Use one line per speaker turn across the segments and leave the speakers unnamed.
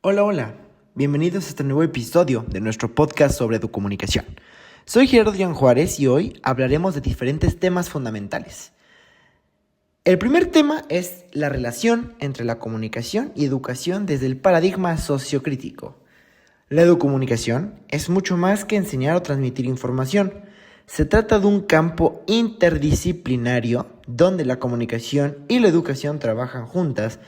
Hola, hola. Bienvenidos a este nuevo episodio de nuestro podcast sobre educomunicación. Soy Gerardo Jan Juárez y hoy hablaremos de diferentes temas fundamentales. El primer tema es la relación entre la comunicación y educación desde el paradigma sociocrítico. La educomunicación es mucho más que enseñar o transmitir información. Se trata de un campo interdisciplinario donde la comunicación y la educación trabajan juntas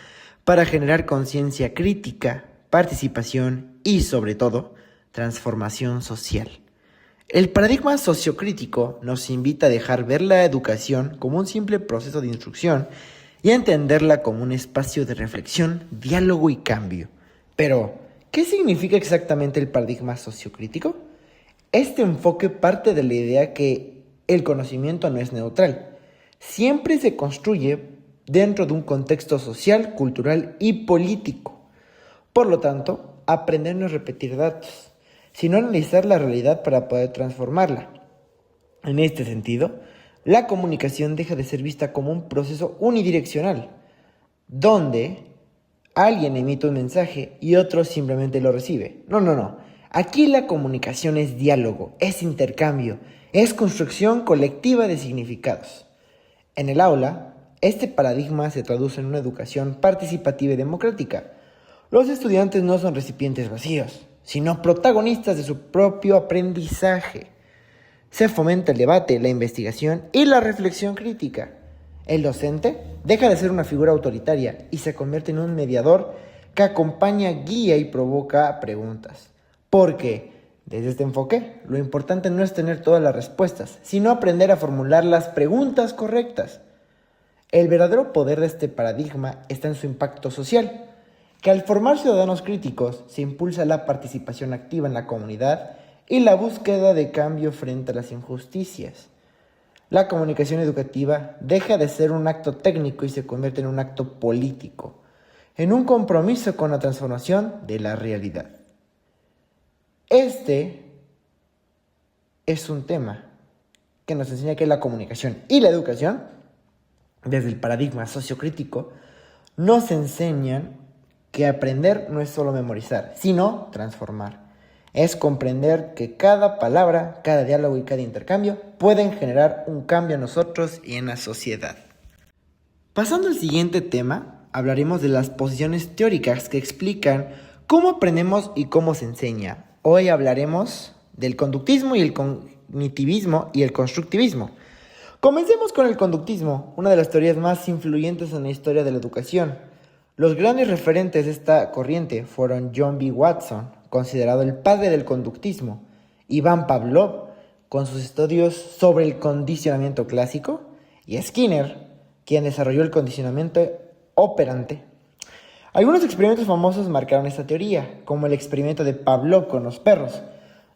para generar conciencia crítica, participación y, sobre todo, transformación social. El paradigma sociocrítico nos invita a dejar ver la educación como un simple proceso de instrucción y a entenderla como un espacio de reflexión, diálogo y cambio. Pero, ¿qué significa exactamente el paradigma sociocrítico? Este enfoque parte de la idea que el conocimiento no es neutral. Siempre se construye dentro de un contexto social, cultural y político. Por lo tanto, aprender no es repetir datos, sino analizar la realidad para poder transformarla. En este sentido, la comunicación deja de ser vista como un proceso unidireccional, donde alguien emite un mensaje y otro simplemente lo recibe. No. Aquí la comunicación es diálogo, es intercambio, es construcción colectiva de significados. En el aula, este paradigma se traduce en una educación participativa y democrática. Los estudiantes no son recipientes vacíos, sino protagonistas de su propio aprendizaje. Se fomenta el debate, la investigación y la reflexión crítica. El docente deja de ser una figura autoritaria y se convierte en un mediador que acompaña, guía y provoca preguntas. Porque, desde este enfoque, lo importante no es tener todas las respuestas, sino aprender a formular las preguntas correctas. El verdadero poder de este paradigma está en su impacto social, que al formar ciudadanos críticos se impulsa la participación activa en la comunidad y la búsqueda de cambio frente a las injusticias. La comunicación educativa deja de ser un acto técnico y se convierte en un acto político, en un compromiso con la transformación de la realidad. Este es un tema que nos enseña que la comunicación y la educación, desde el paradigma sociocrítico, nos enseñan que aprender no es solo memorizar, sino transformar. Es comprender que cada palabra, cada diálogo y cada intercambio pueden generar un cambio en nosotros y en la sociedad. Pasando al siguiente tema, hablaremos de las posiciones teóricas que explican cómo aprendemos y cómo se enseña. Hoy hablaremos del conductismo y el cognitivismo y el constructivismo. Comencemos con el conductismo, una de las teorías más influyentes en la historia de la educación. Los grandes referentes de esta corriente fueron John B. Watson, considerado el padre del conductismo, Ivan Pavlov, con sus estudios sobre el condicionamiento clásico, y Skinner, quien desarrolló el condicionamiento operante. Algunos experimentos famosos marcaron esta teoría, como el experimento de Pavlov con los perros,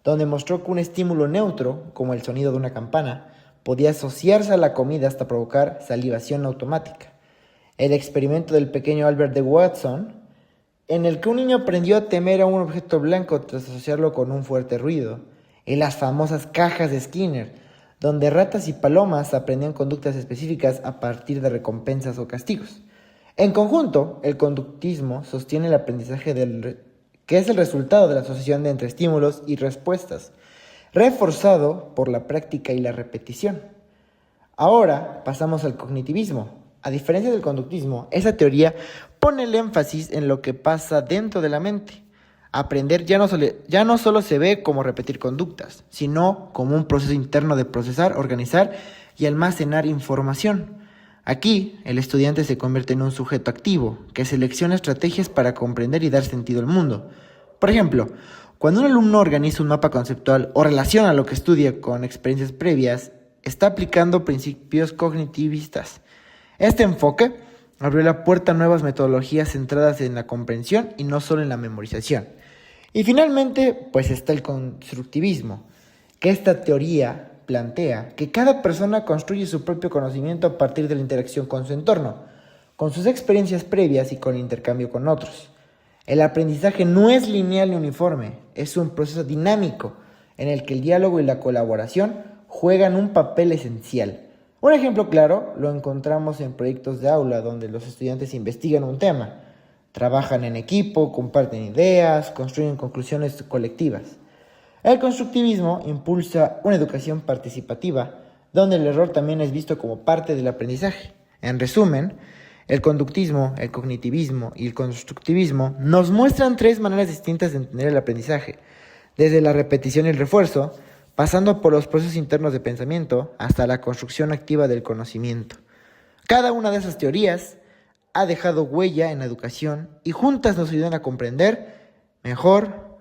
donde mostró que un estímulo neutro, como el sonido de una campana, podía asociarse a la comida hasta provocar salivación automática. El experimento del pequeño Albert de Watson, en el que un niño aprendió a temer a un objeto blanco tras asociarlo con un fuerte ruido. Y las famosas cajas de Skinner, donde ratas y palomas aprendían conductas específicas a partir de recompensas o castigos. En conjunto, el conductismo sostiene el aprendizaje que es el resultado de la asociación entre estímulos y respuestas, reforzado por la práctica y la repetición. Ahora pasamos al cognitivismo. A diferencia del conductismo, esa teoría pone el énfasis en lo que pasa dentro de la mente. Aprender ya no solo se ve como repetir conductas, sino como un proceso interno de procesar, organizar y almacenar información. Aquí, el estudiante se convierte en un sujeto activo, que selecciona estrategias para comprender y dar sentido al mundo. Por ejemplo, cuando un alumno organiza un mapa conceptual o relaciona lo que estudia con experiencias previas, está aplicando principios cognitivistas. Este enfoque abrió la puerta a nuevas metodologías centradas en la comprensión y no solo en la memorización. Y finalmente, pues está el constructivismo, que esta teoría plantea que cada persona construye su propio conocimiento a partir de la interacción con su entorno, con sus experiencias previas y con el intercambio con otros. El aprendizaje no es lineal ni uniforme, es un proceso dinámico en el que el diálogo y la colaboración juegan un papel esencial. Un ejemplo claro lo encontramos en proyectos de aula donde los estudiantes investigan un tema, Trabajan en equipo, comparten ideas, construyen conclusiones colectivas. El constructivismo impulsa una educación participativa, donde el error también es visto como parte del aprendizaje. En resumen, el conductismo, el cognitivismo y el constructivismo nos muestran tres maneras distintas de entender el aprendizaje, desde la repetición y el refuerzo, pasando por los procesos internos de pensamiento hasta la construcción activa del conocimiento. Cada una de esas teorías ha dejado huella en la educación y juntas nos ayudan a comprender mejor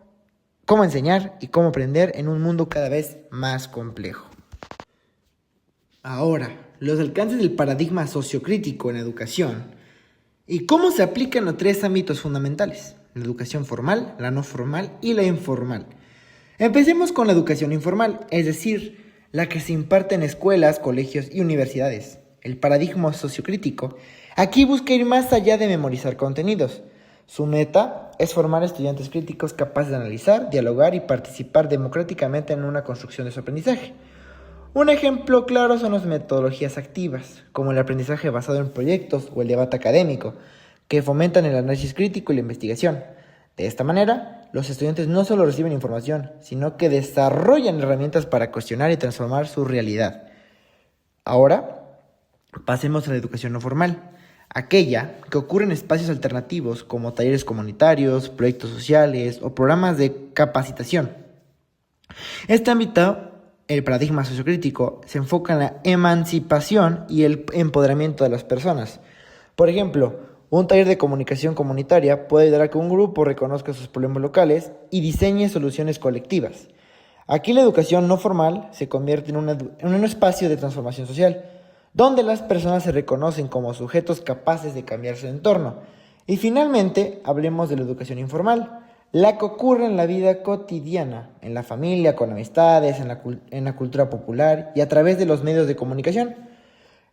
cómo enseñar y cómo aprender en un mundo cada vez más complejo. Ahora, los alcances del paradigma sociocrítico en la educación y cómo se aplican los tres ámbitos fundamentales: la educación formal, la no formal y la informal. Empecemos con la educación informal, es decir, la que se imparte en escuelas, colegios y universidades. El paradigma sociocrítico aquí busca ir más allá de memorizar contenidos. Su meta es formar estudiantes críticos capaces de analizar, dialogar y participar democráticamente en una construcción de su aprendizaje. Un ejemplo claro son las metodologías activas, como el aprendizaje basado en proyectos o el debate académico, que fomentan el análisis crítico y la investigación. De esta manera, los estudiantes no solo reciben información, sino que desarrollan herramientas para cuestionar y transformar su realidad. Ahora, pasemos a la educación no formal, aquella que ocurre en espacios alternativos como talleres comunitarios, proyectos sociales o programas de capacitación. Este ámbito, el paradigma sociocrítico, se enfoca en la emancipación y el empoderamiento de las personas. Por ejemplo, un taller de comunicación comunitaria puede ayudar a que un grupo reconozca sus problemas locales y diseñe soluciones colectivas. Aquí la educación no formal se convierte en un espacio de transformación social, donde las personas se reconocen como sujetos capaces de cambiar su entorno. Y finalmente, hablemos de la educación informal, la que ocurre en la vida cotidiana, en la familia, con amistades, en la cultura popular y a través de los medios de comunicación.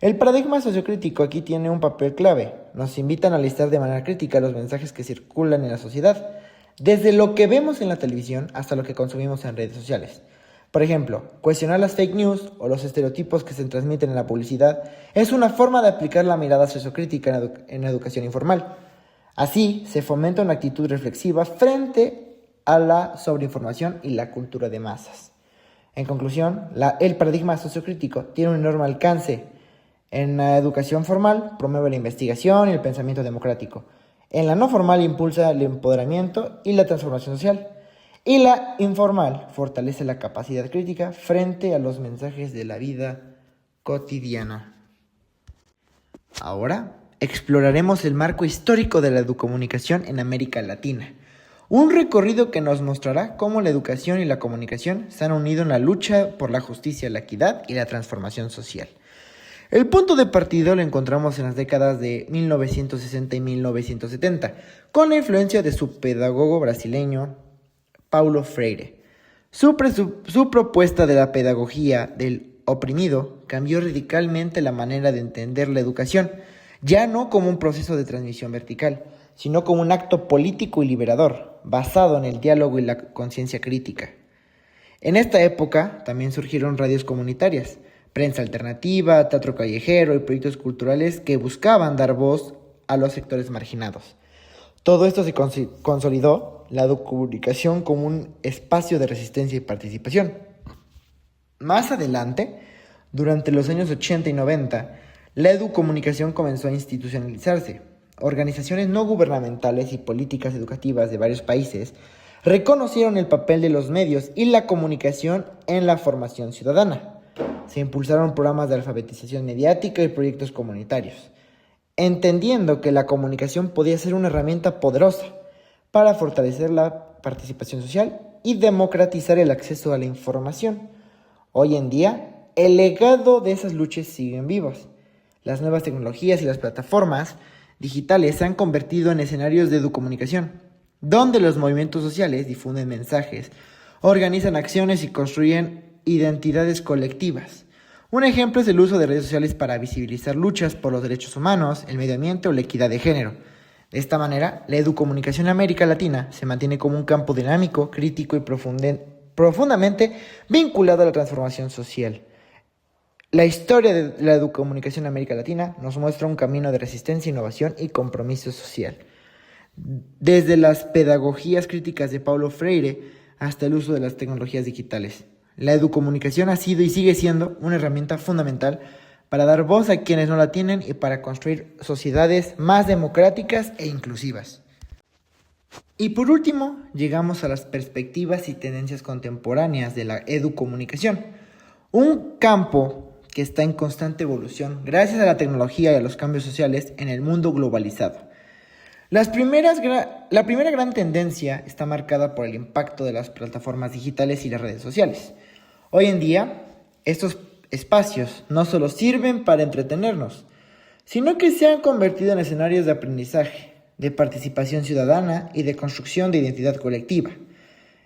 El paradigma sociocrítico aquí tiene un papel clave. Nos invita a analizar de manera crítica los mensajes que circulan en la sociedad, desde lo que vemos en la televisión hasta lo que consumimos en redes sociales. Por ejemplo, cuestionar las fake news o los estereotipos que se transmiten en la publicidad es una forma de aplicar la mirada sociocrítica en la educación informal. Así, se fomenta una actitud reflexiva frente a la sobreinformación y la cultura de masas. En conclusión, el paradigma sociocrítico tiene un enorme alcance. En la educación formal promueve la investigación y el pensamiento democrático. En la no formal impulsa el empoderamiento y la transformación social. Y la informal fortalece la capacidad crítica frente a los mensajes de la vida cotidiana. Ahora exploraremos el marco histórico de la educomunicación en América Latina. Un recorrido que nos mostrará cómo la educación y la comunicación se han unido en la lucha por la justicia, la equidad y la transformación social. El punto de partida lo encontramos en las décadas de 1960 y 1970, con la influencia de su pedagogo brasileño Paulo Freire. Su propuesta de la pedagogía del oprimido cambió radicalmente la manera de entender la educación, ya no como un proceso de transmisión vertical, sino como un acto político y liberador, basado en el diálogo y la conciencia crítica. En esta época también surgieron radios comunitarias, prensa alternativa, teatro callejero y proyectos culturales que buscaban dar voz a los sectores marginados. Todo esto se consolidó la educomunicación como un espacio de resistencia y participación. Más adelante, durante los años 80 y 90, la educomunicación comenzó a institucionalizarse. Organizaciones no gubernamentales y políticas educativas de varios países reconocieron el papel de los medios y la comunicación en la formación ciudadana. Se impulsaron programas de alfabetización mediática y proyectos comunitarios, entendiendo que la comunicación podía ser una herramienta poderosa para fortalecer la participación social y democratizar el acceso a la información. Hoy en día, el legado de esas luchas siguen vivos. Las nuevas tecnologías y las plataformas digitales se han convertido en escenarios de educomunicación, donde los movimientos sociales difunden mensajes, organizan acciones y construyen identidades colectivas. Un ejemplo es el uso de redes sociales para visibilizar luchas por los derechos humanos, el medio ambiente o la equidad de género. De esta manera, la educomunicación en América Latina se mantiene como un campo dinámico, crítico y profundamente vinculado a la transformación social. La historia de la educomunicación en América Latina nos muestra un camino de resistencia, innovación y compromiso social. desde las pedagogías críticas de Paulo Freire hasta el uso de las tecnologías digitales. La educomunicación ha sido y sigue siendo una herramienta fundamental para dar voz a quienes no la tienen y para construir sociedades más democráticas e inclusivas. Y por último, llegamos a las perspectivas y tendencias contemporáneas de la educomunicación, un campo que está en constante evolución gracias a la tecnología y a los cambios sociales en el mundo globalizado. La primera gran tendencia está marcada por el impacto de las plataformas digitales y las redes sociales. Hoy en día, estos espacios no solo sirven para entretenernos, sino que se han convertido en escenarios de aprendizaje, de participación ciudadana y de construcción de identidad colectiva.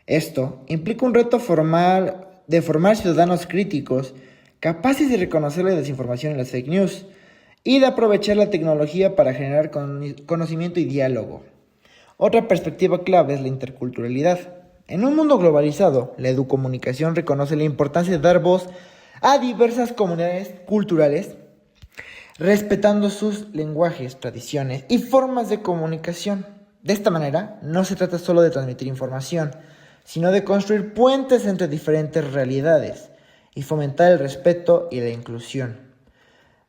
Esto implica un reto de formar ciudadanos críticos capaces de reconocer la desinformación y las fake news y de aprovechar la tecnología para generar conocimiento y diálogo. Otra perspectiva clave es la interculturalidad. En un mundo globalizado, la educomunicación reconoce la importancia de dar voz a diversas comunidades culturales, respetando sus lenguajes, tradiciones y formas de comunicación. De esta manera, no se trata solo de transmitir información, sino de construir puentes entre diferentes realidades y fomentar el respeto y la inclusión.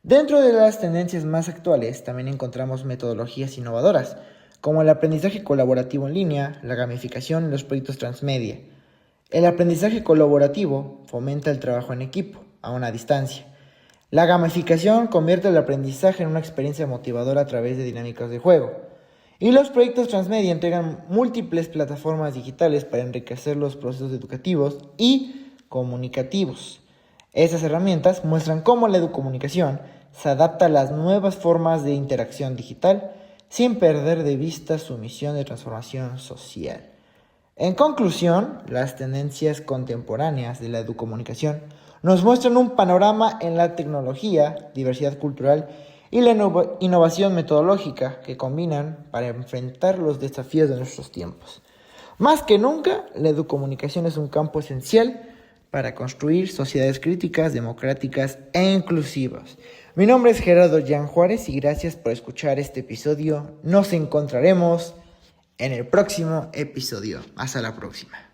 Dentro de las tendencias más actuales, también encontramos metodologías innovadoras, como el aprendizaje colaborativo en línea, la gamificación y los proyectos transmedia. El aprendizaje colaborativo fomenta el trabajo en equipo, a una distancia. La gamificación convierte el aprendizaje en una experiencia motivadora a través de dinámicas de juego. Y los proyectos transmedia entregan múltiples plataformas digitales para enriquecer los procesos educativos y comunicativos. Estas herramientas muestran cómo la educomunicación se adapta a las nuevas formas de interacción digital sin perder de vista su misión de transformación social. En conclusión, las tendencias contemporáneas de la educomunicación nos muestran un panorama en la tecnología, diversidad cultural y la innovación metodológica que combinan para enfrentar los desafíos de nuestros tiempos. Más que nunca, la educomunicación es un campo esencial para construir sociedades críticas, democráticas e inclusivas. Mi nombre es Gerardo Jan Juárez y gracias por escuchar este episodio. Nos encontraremos en el próximo episodio. Hasta la próxima.